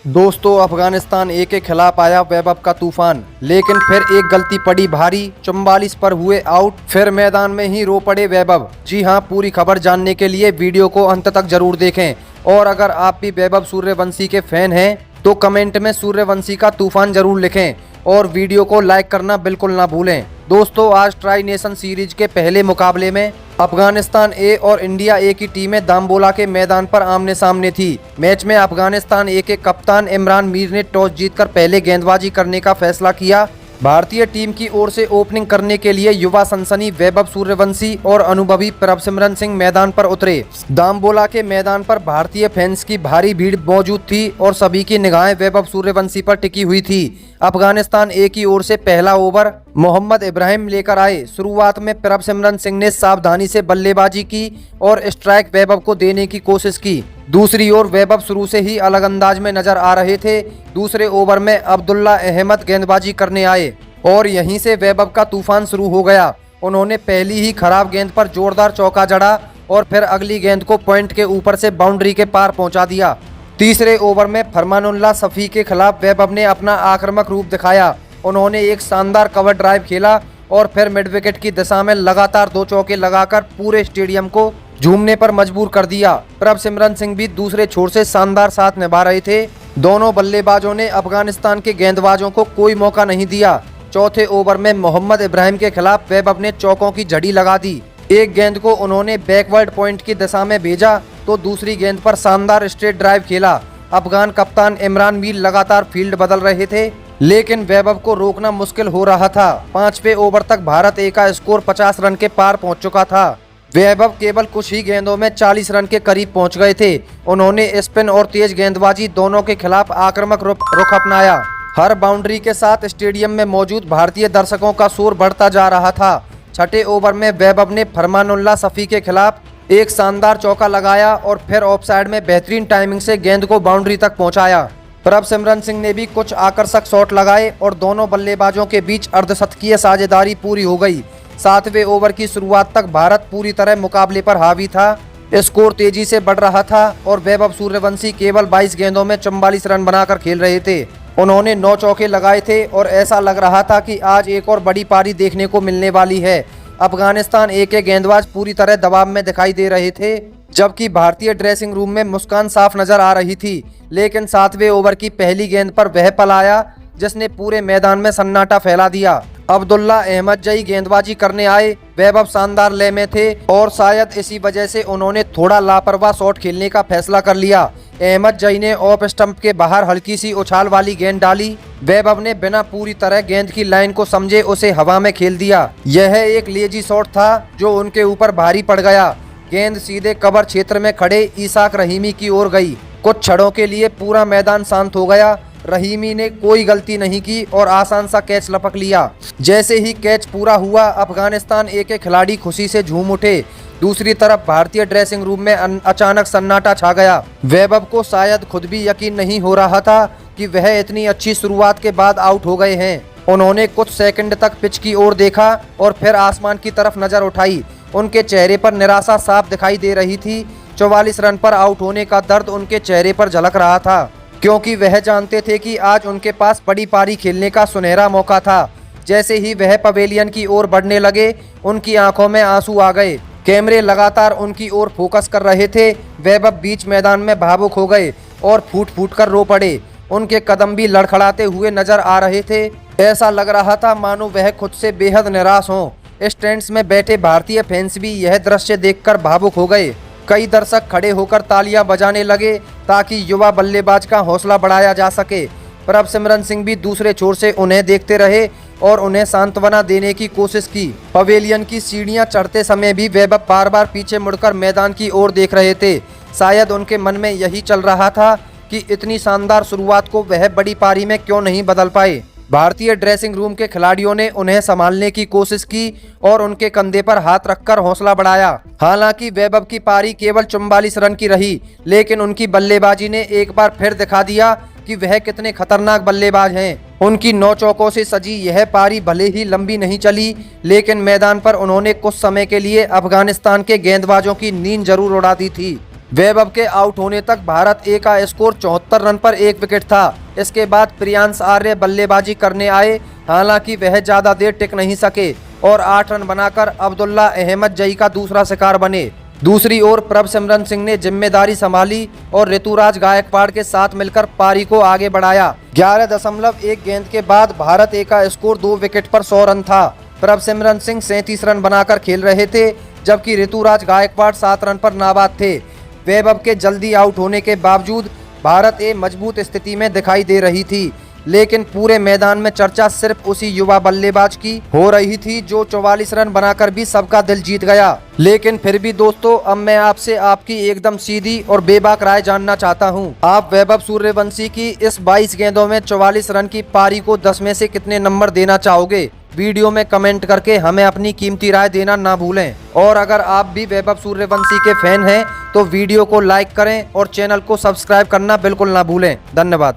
दोस्तों, अफगानिस्तान ए के खिलाफ आया वैभव का तूफान, लेकिन फिर एक गलती पड़ी भारी। 44 पर हुए आउट, फिर मैदान में ही रो पड़े वैभव। जी हां, पूरी खबर जानने के लिए वीडियो को अंत तक जरूर देखें। और अगर आप भी वैभव सूर्यवंशी के फैन हैं तो कमेंट में सूर्यवंशी का तूफान जरूर लिखें और वीडियो को लाइक करना बिल्कुल ना भूलें। दोस्तों, आज ट्राई नेशन सीरीज के पहले मुकाबले में अफगानिस्तान ए और इंडिया ए की टीमें दामबोला के मैदान पर आमने सामने थी। मैच में अफगानिस्तान ए के कप्तान इमरान मीर ने टॉस जीतकर पहले गेंदबाजी करने का फैसला किया। भारतीय टीम की ओर से ओपनिंग करने के लिए युवा सनसनी वैभव सूर्यवंशी और अनुभवी प्रभसिमरन सिंह मैदान पर उतरे। दामबोला के मैदान पर भारतीय फैंस की भारी भीड़ मौजूद थी और सभी की निगाहें वैभव सूर्यवंशी पर टिकी हुई थी। अफगानिस्तान ए की ओर से पहला ओवर मोहम्मद इब्राहिम लेकर आए। शुरुआत में प्रभसिमरन सिंह ने सावधानी से बल्लेबाजी की और स्ट्राइक वैभव को देने की कोशिश की। दूसरी ओर वैभव शुरू से ही अलग अंदाज में नजर आ रहे थे। दूसरे ओवर में अब्दुल्ला अहमद गेंदबाजी करने आए और यहीं से वैभव का तूफान शुरू हो गया। उन्होंने पहली ही खराब गेंद पर जोरदार चौका जड़ा और फिर अगली गेंद को पॉइंट के ऊपर से बाउंड्री के पार पहुंचा दिया। तीसरे ओवर में फरमानुल्लाह सफ़ी के खिलाफ वैभव ने अपना आक्रामक रूप दिखाया। उन्होंने एक शानदार कवर ड्राइव खेला और फिर मिड विकेट की दिशा में लगातार 2 चौके लगाकर पूरे स्टेडियम को झूमने पर मजबूर कर दिया। प्रभसिमरन सिंह भी दूसरे छोर से शानदार साथ निभा रहे थे। दोनों बल्लेबाजों ने अफगानिस्तान के गेंदबाजों को कोई मौका नहीं दिया। चौथे ओवर में मोहम्मद इब्राहिम के खिलाफ वैभव ने चौकों की झड़ी लगा दी। एक गेंद को उन्होंने बैकवर्ड पॉइंट की दिशा में भेजा तो दूसरी गेंद पर शानदार स्ट्रेट ड्राइव खेला। अफगान कप्तान इमरान मीर लगातार फील्ड बदल रहे थे, लेकिन वैभव को रोकना मुश्किल हो रहा था। 5वें ओवर तक भारत ए का स्कोर 50 रन के पार पहुंच चुका था। वैभव केवल कुछ ही गेंदों में 40 रन के करीब पहुंच गए थे। उन्होंने स्पिन और तेज गेंदबाजी दोनों के खिलाफ आक्रामक रुख अपनाया। हर बाउंड्री के साथ स्टेडियम में मौजूद भारतीय दर्शकों का शोर बढ़ता जा रहा था। छठे ओवर में वैभव ने फरमानुल्लाह सफ़ी के खिलाफ एक शानदार चौका लगाया और फिर ऑफसाइड में बेहतरीन टाइमिंग से गेंद को बाउंड्री तक पहुंचाया। प्रभसिमरन सिंह ने भी कुछ आकर्षक शॉट लगाए और दोनों बल्लेबाजों के बीच अर्धशतकीय साझेदारी पूरी हो गई। 7वें ओवर की शुरुआत तक भारत पूरी तरह मुकाबले पर हावी था। स्कोर तेजी से बढ़ रहा था और वैभव सूर्यवंशी केवल 22 गेंदों में 44 रन बनाकर खेल रहे थे। उन्होंने 9 चौके लगाए थे और ऐसा लग रहा था कि आज एक और बड़ी पारी देखने को मिलने वाली है। अफगानिस्तान ए के गेंदबाज पूरी तरह दबाव में दिखाई दे रहे थे, जबकि भारतीय ड्रेसिंग रूम में मुस्कान साफ नजर आ रही थी। लेकिन 7वें ओवर की पहली गेंद पर वह पल आया जिसने पूरे मैदान में सन्नाटा फैला दिया। अब्दुल्ला अहमद जई गेंदबाजी करने आए। वैभव शानदार लय में थे और शायद इसी वजह से उन्होंने थोड़ा लापरवाह शॉट खेलने का फैसला कर लिया। अहमद जई ने ऑफ स्टंप के बाहर हल्की सी उछाल वाली गेंद डाली। वैभव ने बिना पूरी तरह गेंद की लाइन को समझे उसे हवा में खेल दिया। यह एक लेजी शॉट था जो उनके ऊपर भारी पड़ गया। गेंद सीधे कवर क्षेत्र में खड़े इसाक रहीमी की ओर गई। कुछ क्षणों के लिए पूरा मैदान शांत हो गया। रहीमी ने कोई गलती नहीं की और आसान सा कैच लपक लिया। जैसे ही कैच पूरा हुआ, अफगानिस्तान ए के खिलाड़ी खुशी से झूम उठे। दूसरी तरफ भारतीय ड्रेसिंग रूम में अचानक सन्नाटा छा गया। वैभव को शायद खुद भी यकीन नहीं हो रहा था कि वह इतनी अच्छी शुरुआत के बाद आउट हो गए हैं। उन्होंने कुछ सेकंड तक पिच की ओर देखा और फिर आसमान की तरफ नजर उठाई। उनके चेहरे पर निराशा साफ दिखाई दे रही थी। 44 रन पर आउट होने का दर्द उनके चेहरे पर झलक रहा था, क्योंकि वह जानते थे कि आज उनके पास बड़ी पारी खेलने का सुनहरा मौका था। जैसे ही वह पवेलियन की ओर बढ़ने लगे, उनकी आंखों में आंसू आ गए। कैमरे लगातार उनकी ओर फोकस कर रहे थे। वैभव बीच मैदान में भावुक हो गए और फूट फूट कर रो पड़े। उनके कदम भी लड़खड़ाते हुए नजर आ रहे थे। ऐसा लग रहा था मानो वह खुद से बेहद निराश हों। स्टैंड्स में बैठे भारतीय फैंस भी यह दृश्य देखकर भावुक हो गए। कई दर्शक खड़े होकर तालियां बजाने लगे ताकि युवा बल्लेबाज का हौसला बढ़ाया जा सके। प्रभसिमरन सिंह भी दूसरे छोर से उन्हें देखते रहे और उन्हें सांत्वना देने की कोशिश की। पवेलियन की सीढ़ियां चढ़ते समय भी वैभव बार बार पीछे मुड़कर मैदान की ओर देख रहे थे। शायद उनके मन में यही चल रहा था कि इतनी शानदार शुरुआत को वह बड़ी पारी में क्यों नहीं बदल पाए। भारतीय ड्रेसिंग रूम के खिलाड़ियों ने उन्हें संभालने की कोशिश की और उनके कंधे पर हाथ रखकर हौसला बढ़ाया। हालांकि वैभव की पारी केवल 44 रन की रही, लेकिन उनकी बल्लेबाजी ने एक बार फिर दिखा दिया कि वह कितने खतरनाक बल्लेबाज हैं। उनकी 9 चौकों से सजी यह पारी भले ही लंबी नहीं चली, लेकिन मैदान पर उन्होंने कुछ समय के लिए अफगानिस्तान के गेंदबाजों की नींद जरूर उड़ा दी थी। वैभव के आउट होने तक भारत ए का स्कोर 74 रन पर 1 विकेट था। इसके बाद प्रियांश आर्य बल्लेबाजी करने आए, हालांकि वह ज्यादा देर टिक नहीं सके और 8 रन बनाकर अब्दुल्ला अहमद जई का दूसरा शिकार बने। दूसरी ओर प्रभसिमरन सिंह ने जिम्मेदारी संभाली और ऋतुराज गायकवाड़ के साथ मिलकर पारी को आगे बढ़ाया। 11.1 गेंद के बाद भारत ए का स्कोर 2 विकेट पर 100 रन था। प्रभसिमरन सिंह 37 रन बनाकर खेल रहे थे, जबकि ऋतुराज गायकवाड़ 7 रन पर नाबाद थे। वैभव के जल्दी आउट होने के बावजूद भारत ए मजबूत स्थिति में दिखाई दे रही थी, लेकिन पूरे मैदान में चर्चा सिर्फ उसी युवा बल्लेबाज की हो रही थी जो 44 रन बनाकर भी सबका दिल जीत गया। लेकिन फिर भी दोस्तों, अब मैं आपसे आपकी एकदम सीधी और बेबाक राय जानना चाहता हूं। आप वैभव सूर्यवंशी की इस 22 गेंदों में 44 रन की पारी को 10 में से कितने नंबर देना चाहोगे? वीडियो में कमेंट करके हमें अपनी कीमती राय देना ना भूलें। और अगर आप भी वैभव सूर्यवंशी के फैन हैं तो वीडियो को लाइक करें और चैनल को सब्सक्राइब करना बिल्कुल ना भूलें। धन्यवाद।